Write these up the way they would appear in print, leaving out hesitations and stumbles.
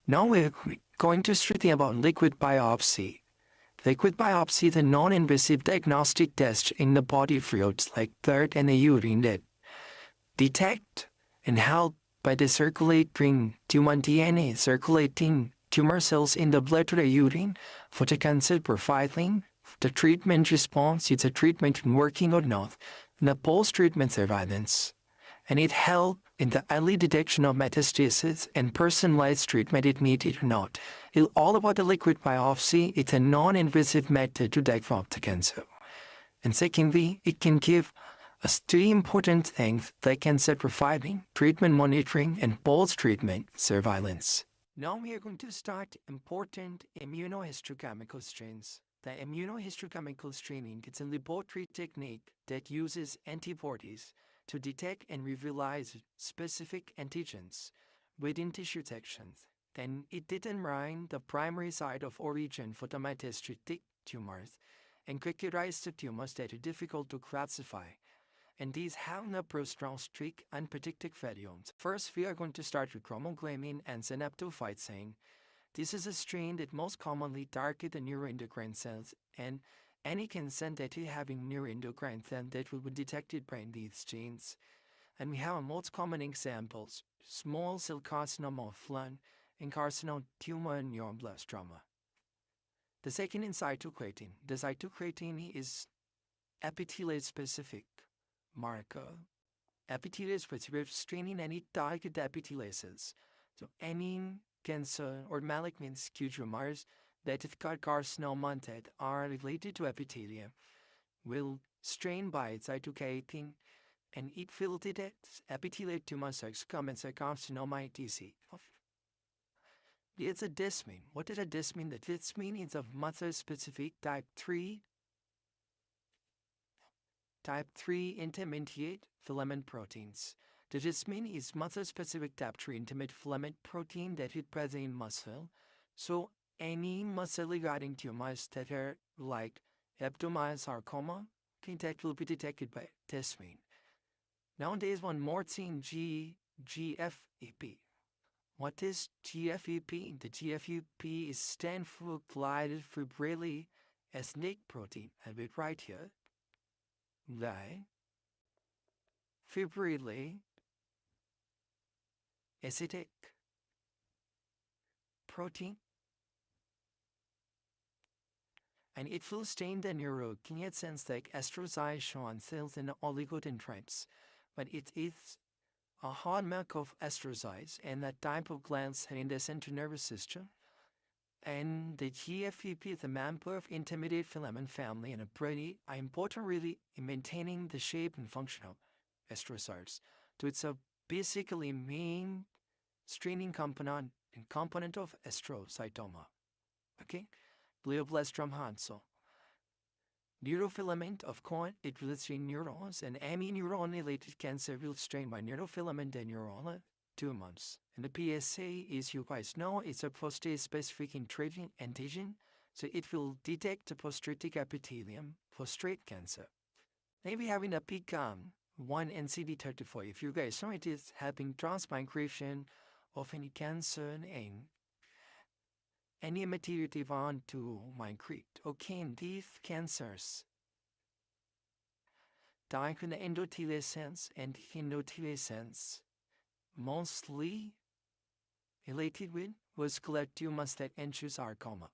Now we're going to study about liquid biopsy. Liquid biopsy is a non-invasive diagnostic test in the body fluids like blood and the urine that detect and help by the circulating tumor-DNA, circulating tumor cells in the blood or the urine for the cancer profiling, the treatment response, it's a treatment working or not, and the post-treatment surveillance. And it helps in the early detection of metastasis and personalized treatment if needed or not. It's all about the liquid biopsy. It's a non-invasive method to diagnose the cancer. And secondly, it can give us three important things like cancer profiling, treatment monitoring, and post-treatment surveillance. Now we are going to start important immunohistochemical strains. The immunohistochemical screening is a laboratory technique that uses antibodies to detect and revealize specific antigens within tissue sections. Then it determines the primary site of origin for the metastatic tumors and characterize the tumors that are difficult to classify. And these have no strict unpredicted variants. First, we are going to start with chromogranin and synaptophysin. This is a strain that most commonly targets the neuroendocrine cells, and any cancer that is having neuroendocrine cells that will be detected by these genes. And we have most common examples: small cell carcinoma of lung and carcinoma tumor in neuroblastoma. The second is cytokeratin. The cytokeratin is epithelial-specific marker. Epithelial-specific screening any target epitheliases. So any cancer or malignant tumors that have got carcinoma that are related to epithelium will strain by cytokeratin, and it will detect epithelial tumor sarcoma and carcinoma etc. It's a desmin. What is a desmin? The desmin is of muscle-specific type 3 intermediate filament proteins. The desmin is muscle-specific type 3 intermediate filament protein that is present in muscle. So any muscle-regarding tumors that are like abdominal sarcoma, that will be detected by desmin. Now there's one more thing, GFEP. What is GFEP? The GFEP is stand for gliaded fibrillary acidic protein. I have it right here. Fibrillary acidic protein. And it will stain the neurogenic cells like astrocyte cells and oligodendrites. But it is a hallmark of astrocytes and that type of glands in the central nervous system. And the GFEP is a member of intermediate filament family and a pretty important really in maintaining the shape and function of astrocytes. So it's a basically main screening component of astrocytoma. Okay? Glioblastoma hanso. Neurofilament of course, it will strain neurons, and any neuron-related cancer will strain by neurofilament and neuronal tumors. And the PSA, as you guys know, it's a prostate-specific intrinsic antigen, so it will detect the prostatic epithelium prostate cancer. Maybe having a PGP1 and CD34. If you guys know, it is helping transmigration of any cancer and any material they want to migrate. Okay, in these cancers, like in the endothelial cells and endothelial cells, mostly related with vascular tumors that enter sarcoma.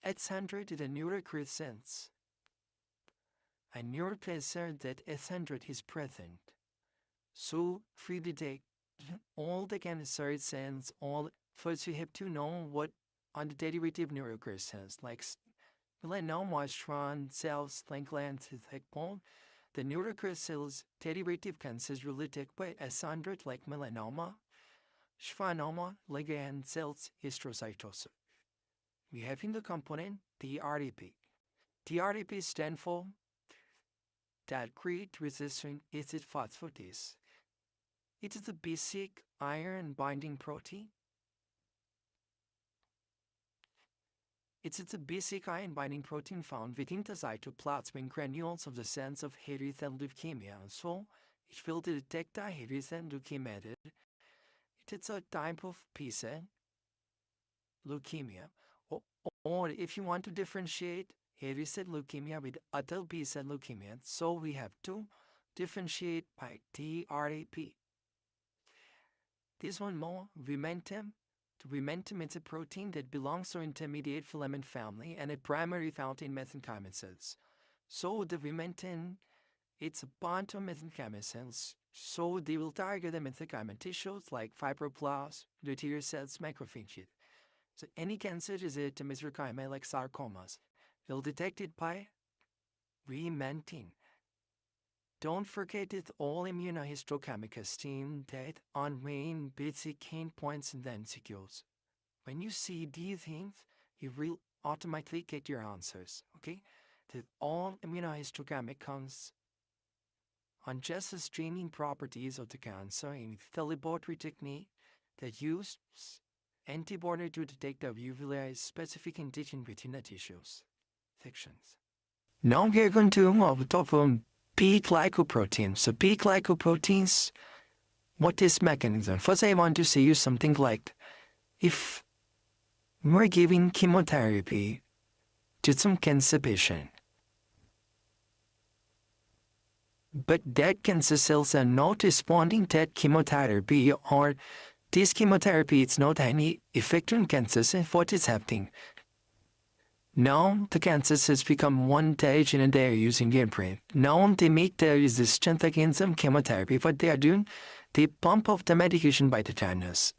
At center to the neurocrine cells, a neuropressor that at center is present. So, we detect all the cancer cells, first we have to know what on the derivative neurocrine cells, like melanoma, Schwann cells, like glands, like bone. The neurocrine cells derivative cancers related by ascendant like melanoma, schwannoma, ligand cells, histiocytosis. We have in the component TRDP. TRDP stands for tacrete resistant acid phosphatase. It is a basic iron binding protein. It's a basic iron-binding protein found within the cytoplasmic granules of the cells of hairy cell leukemia. So, it will detect the hairy cell leukemia. It is a type of P cell leukemia. Or if you want to differentiate hairy cell leukemia with adult B-cell leukemia, so we have to differentiate by TRAP. This one more, vimentin. The vimentin is a protein that belongs to intermediate filament family and a primary found in mesenchymal cells. So the vimentin, it's a bond to mesenchymal cells, so they will target the mesenchymal tissues like fibroblasts, endothelial cells, macrophages. So any cancer related to mesenchymal like sarcomas will detect it by vimentin. Don't forget that all immunohistochemical stain that on main basic endpoints and MCQs. When you see these things, you will automatically get your answers, okay? That all immunohistochemicals on just the staining properties of the cancer in the laboratory technique that uses antibody to detect the uvula specific antigen within the tissues. Sections. Now we're going to talk about P-glycoprotein. So P-glycoproteins, what is mechanism? First I want to say you something like, if we're giving chemotherapy to some cancer patient, but that cancer cells are not responding to that chemotherapy, or this chemotherapy is not any effect on cancers, and what is happening? Now the cancer cells become one stage and they are using their brain. Now they make their resistance against some chemotherapy. What they are doing, they pump off the medication by the channels.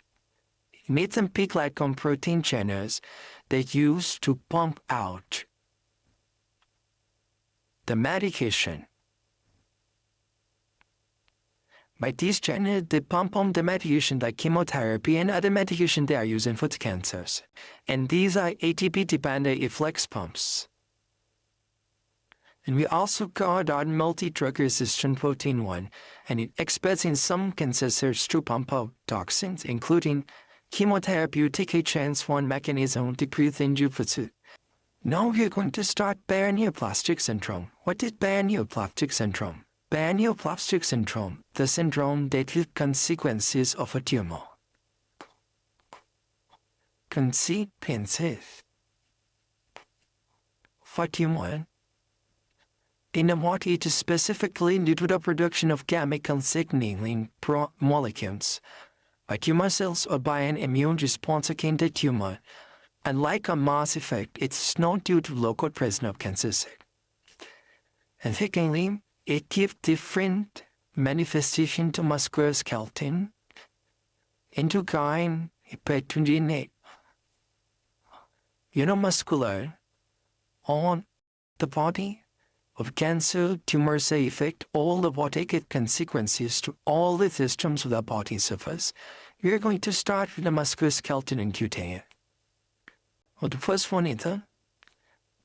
It made some P-glycoprotein channels that use to pump out the medication. By these channels, they pump on the medication like chemotherapy and other medication they are using for the cancers. And these are ATP-dependent efflux pumps. And we also call that multidrug resistant protein 1, and it expressed in some cancer cells to pump out toxins, including chemotherapeutic HNS1 mechanism decrease in pursuit. Now we're going to start paraneoplastic syndrome. What is paraneoplastic syndrome? Paraneoplastic syndrome, the syndrome that is consequences of a tumor. Consequences for tumor. In a what it is specifically due to the production of chemical signaling molecules by tumor cells or by an immune response against the tumor. Unlike a mass effect, it's not due to local presence of cancer cells. And secondly, it gives different manifestation to musculoskeleton, endocrine, hematologic, muscular, on the body of cancer, tumor cell effect, all of what get consequences to all the systems of the body surface. We are going to start with the musculoskeleton and cutaneous. Well, the first one is the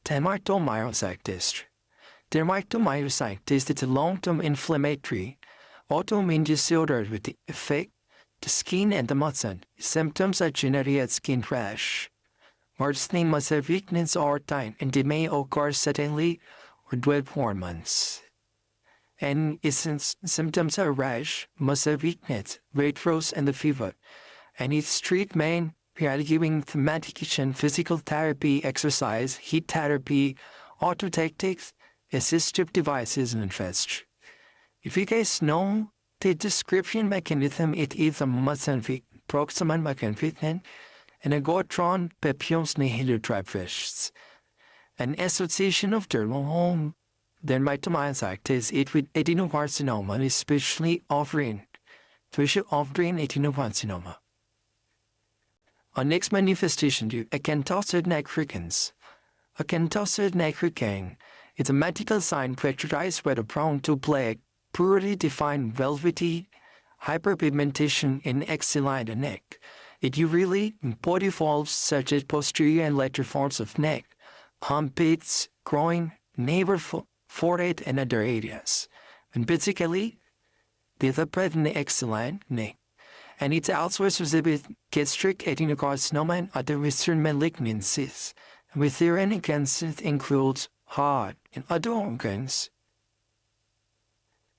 dermatomyositis. Dermatomyositis is a long-term inflammatory autoimmune disorder with the effect the skin and the muscle. Symptoms are generally a skin rash, worsening muscle weakness over time, and they may occur suddenly or within 4 months. And its symptoms are rash, muscle weakness, weight loss, and the fever. And its treatment, we are giving medication, physical therapy, exercise, heat therapy, orthotactics, assistive devices, and such. If you guys know the description mechanism, it is a muscle proximal mechanism and a Gotron papillons nihilotryphists. An association of dermatomyositis it with adenocarcinoma, especially offering tissue offering adenocarcinoma. Our next manifestation is acanthocyte necricans. Acanthocyte necricans is a medical sign characterized by the prone to plaque, poorly defined velvety hyperpigmentation in axilla and the neck. It usually in body folds such as posterior and lateral folds of neck, armpits, groin, navel, forehead, and other areas. And basically, these are present in the axilla, neck. And it's also associated with gastric adenocarcinoma and other Western malignancies. With urinary cancers includes heart and other organs.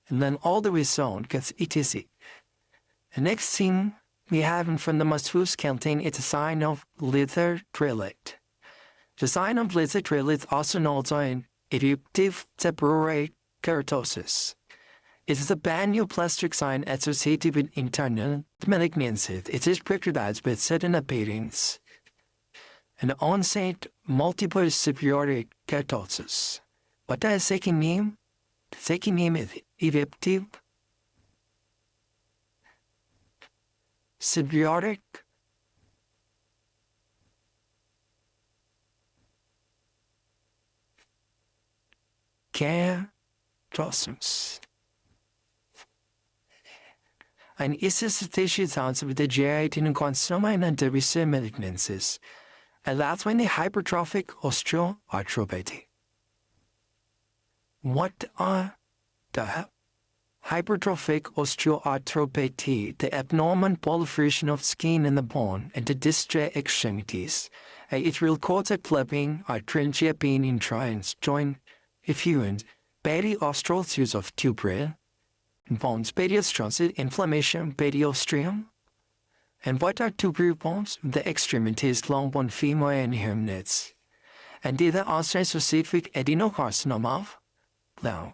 And then all the way on, because etc. The next thing we have from the musculoskeleton is a sign of lithotrillate. The sign of lithotrillate is also known as eruptive seborrheic keratosis. It is a paraneoplastic sign associated with internal malignancy. It is characterized with sudden appearance and onset multiple seborrheic keratosis. What is the second name? The second name is eruptive seborrheic keratosis. And is associated with the geratin carcinoma and the recent malignancies. And that's when the hypertrophic osteoarthropathy. What are the hypertrophic osteoarthropathy? The abnormal proliferation of skin in the bone and the distal extremities. It will cause a clumping or pain in joints, joint effusions, periosteosis of tubercle, bones, periosteosis, inflammation, periosteum. And what are tubercle bones? The extremities, long bone, femur, and hernias. And they are also associated with adenocarcinoma of lung.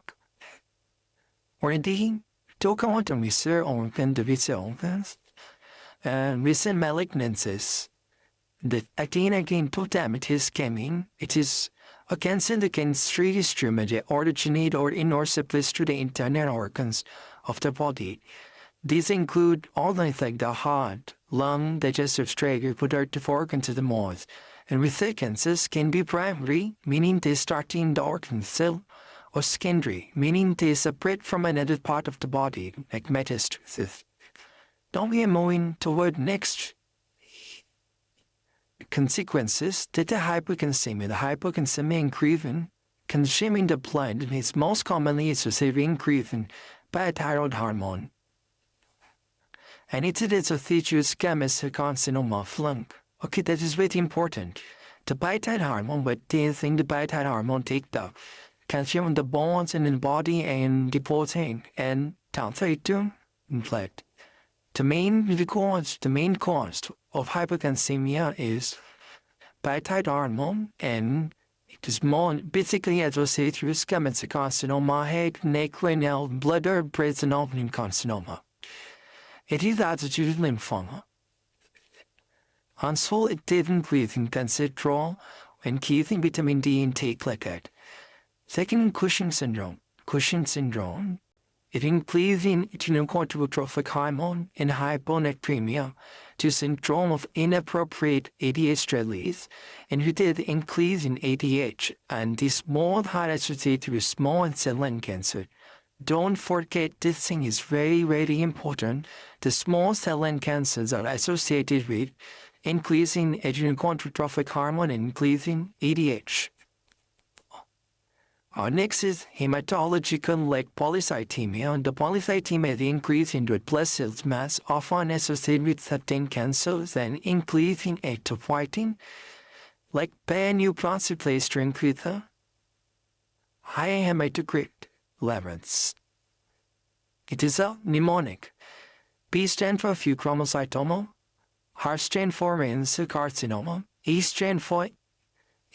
Or indeed, documented research organ, the research organs, and recent malignancies. The again totamitous gaming, it is a cancer that can distribute the originate or inorsiplice to the internal organs of the body. These include organs like the heart, lung, digestive tract, reproductive organs of the mouth. And with the cancers can be primary, meaning they start in the organ cell, or secondary, meaning they separate from another part of the body, like metastasis. Now we are moving toward next consequences that the hypocalcemia increasing, consuming the blood is most commonly associated with increasing by a thyroid hormone. And it is a features carcinoma of lung. Okay, that is very important. The thyroid hormone, but they think the thyroid hormone takes the calcium in the bones and in the body and the protein and thyroid inflect. The main cause of hypocalcemia is thyroid hormone, and it is more basically associated with carcinoma, head, neck, renal, bladder, breast, and ovarian carcinoma. It is associated with lymphoma. Also, it didn't increase intensive draw and keeping vitamin D intake like that. Second, Cushing's syndrome. Cushing's syndrome, it increases in adrenocorticotropic hormone and hyponatremia to syndrome of inappropriate ADH release, and who did increase in ADH, and this more high associated with small cell lung cancer. Don't forget, this thing is very, very important. The small cell lung cancers are associated with increasing adrenocorticotropic hormone and increasing ADH. Our next is hematological like polycythemia. The polycythemia is the increase in red blood cells mass, often associated with certain cancers, and increase in erythropoietin, like paraneoplastic to increase the high hematocrit levels. It is a mnemonic. P stands for pheochromocytoma, R stands for renal carcinoma, E stands for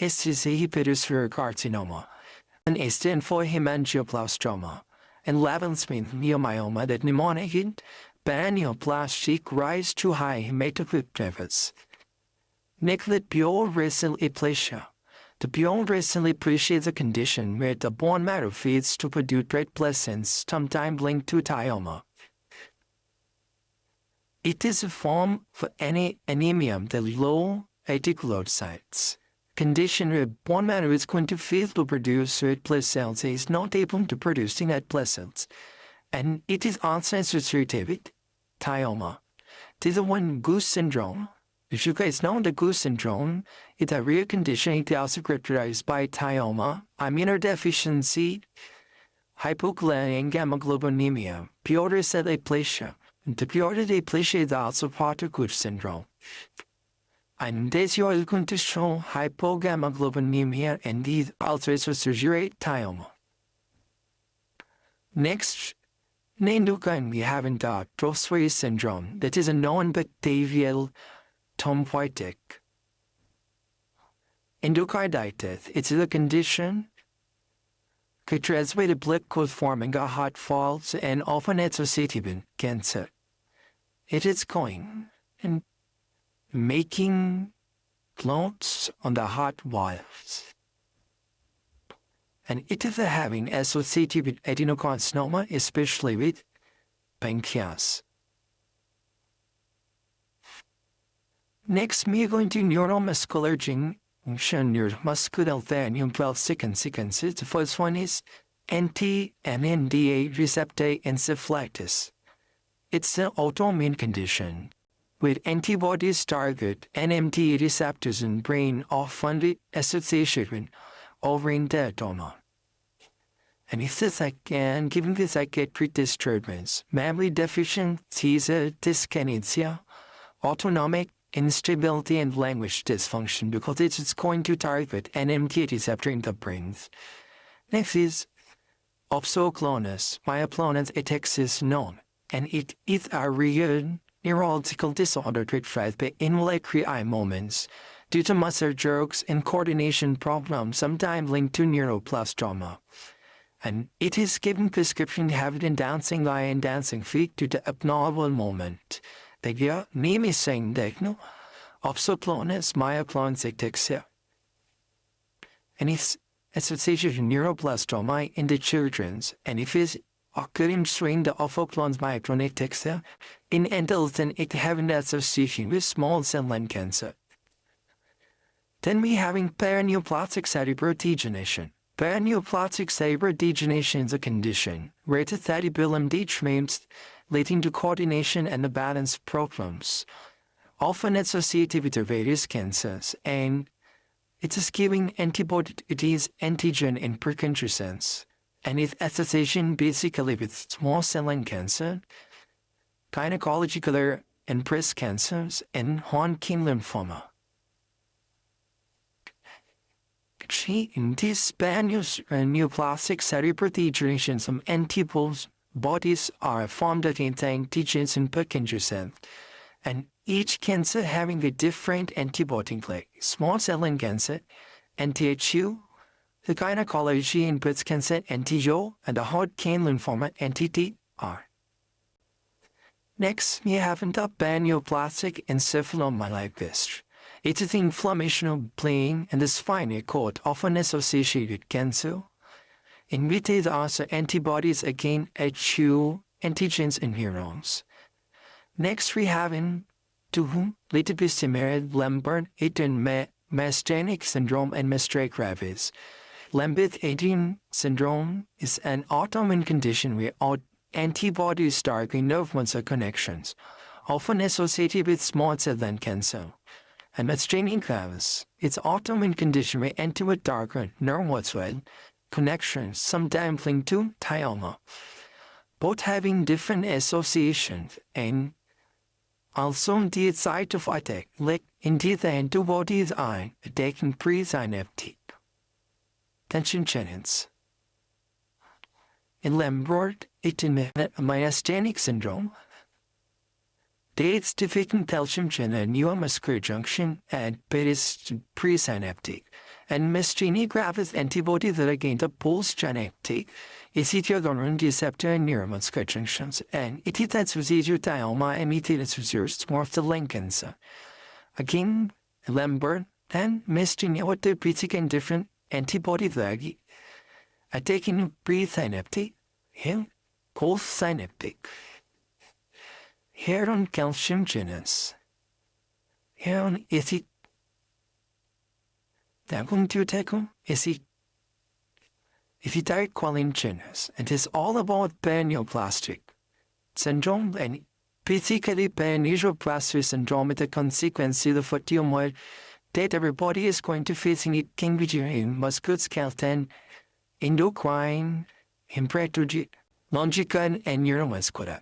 SCC hepatocellular and A stands for hemangioblastoma, and levels mean myeloma that mnemonic in paraneoplastic rise to high hematocrit levels. Next, pure rectal aplasia. The pure rectal aplasia is a condition where the bone marrow fails to produce red blood cells, sometimes linked to myeloma. It is a form for any anemia of the low reticulocytes. Condition where bone marrow is going to fail to produce red blood cells, it is not able to produce red blood cells, and it is also associated with myeloma. This is one Goose syndrome. If you guys know the Goose syndrome, it's a rare condition. It is also characterized by myeloma, immunodeficiency, hypoglycemia, gammaglobulinemia, pure rectal aplasia. The pure aplasia is also part of Goose syndrome. And this you are going to show hypogammaglobulinemia, and these also associate myeloma. Next, In endocrine, we have Revolutionizing syndrome, that is a non-bacterial thrombotic endocarditis. It is a condition characterized by the blood clot forming a hot falls and often associated with cancer. It is going and making clots on the heart valves. And it is having associated with adenocarcinoma, especially with pancreas. Next, we are going to neuromuscular junction, neuromuscular paraneoplastic syndromes. The first one is anti-NMDA receptor encephalitis. It's an autoimmune condition with antibodies target NMDA receptors in brain, often associated with ovarian teratoma. And if this again, given the psychiatric disturbance, memory deficiencies, dyskinesia, autonomic instability, and language dysfunction, because it's going to target NMDA receptor in the brain. Next is opsoclonus myoclonus ataxia known, and it is a real neurological disorder characterized by involuntary eye movements due to muscle jerks and coordination problems, sometimes linked to neuroblastoma. And it is given prescription having dancing eye and dancing feet due to abnormal movement. The name is saying that opsoclonus myoclonus ataxia. And it's associated with neuroblastoma in the children's, and if it's occurring during the opsoclonus myoclonus ataxia in adults, then it having association with small cell lung cancer. Then we having paraneoplastic cerebral degeneration. Paraneoplastic cerebral degeneration is a condition where the cerebellum degenerates, leading to coordination and the balance problems, often associated with the various cancers, and it is giving antibodies, antigen, and preconditions, and its association basically with small cell lung cancer, gynecological and breast cancers, and Hodgkin lymphoma. In this paraneoplastic cerebral degeneration, some antibodies are formed against antigens and preconditions, and each cancer having a different antibody, like small cell lung cancer, anti-HU, the gynecology and breast cancer, anti-Jo, and the Hodgkin lymphoma, anti-TR. Next, we have the paraneoplastic encephalomyelitis. It is inflammation of the brain and the spinal cord, often associated with cancer, in which there are also antibodies against HU antigens and neurons. Next, we have in little bit similar Lambert-Eaton myasthenic syndrome and myasthenic gravis. Lambert-Eaton syndrome is an autoimmune condition where all antibodies target nerve muscle connections, often associated with small cell lung cancer. And myasthenic gravis, it's autoimmune condition where antibody target nerve muscle connections, sometimes linked to glioma, both having different associations and also indeed cytophytic, like indeed the antibodies are attacking presynaptic tension channels. In Lambert-Eaton myasthenic syndrome, there is deficient calcium channel neuromuscular junction and presynaptic, and myasthenia gravis antibodies that against the postsynaptic acetylcholine receptor and neuromuscular junctions, and it is associated with glioma and it is associated with the lung cancer. Again, Lambert and myasthenia with the pretty and different antibodies that attacking presynaptic and postsynaptic. Here on calcium channels, here on acid, they're going to tackle acetylcholine channels, and it's all about paraneoplastic syndrome and basically paraneoplastic syndrome is the consequence of a tumor that everybody is going to face, and it can be in musculoskeletal, endocrine, hematologic, neurologic, and neuromuscular.